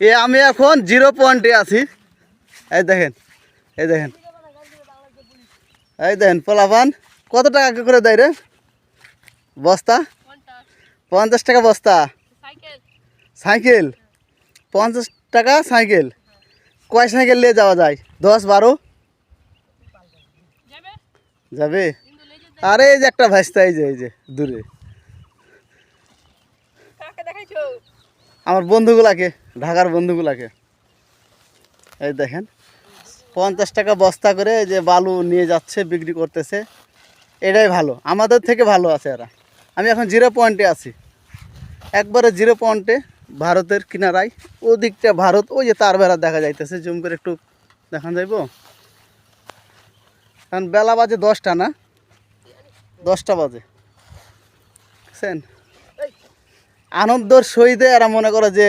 আমি এখন 0 পয়েন্টে আছি। এই দেখেন, এই দেখেন, এই দেখেন পোলাপান কত টাকা করে দেয় রে বস্তা? 50 টাকা বস্তা। সাইকেল 50 টাকা সাইকেল। কয় সাইকেল নিয়ে যাওয়া যায়? 10-12 যাবে। আরে এই যে একটা ভাইস্তা, এই যে দূরে আমার বন্ধুগুলাকে, ঢাকার বন্ধুগুলাকে। এই দেখেন 50 টাকা বস্তা করে এই যে বালু নিয়ে যাচ্ছে, বিক্রি করতেছে। এটাই ভালো, আমাদের থেকে ভালো আছে এরা। আমি এখন 0 পয়েন্টে আছি, একবারে 0 পয়েন্টে, ভারতের কিনারায়। ওদিকটা ভারত, ওই যে তার বেড়া দেখা যাইতেছে, জুম করে একটু দেখান যাইব। কারণ বেলা বাজে 10টা, না 10টা বাজে, বুঝছেন? আনন্দর সহিতে এরা মনে করে যে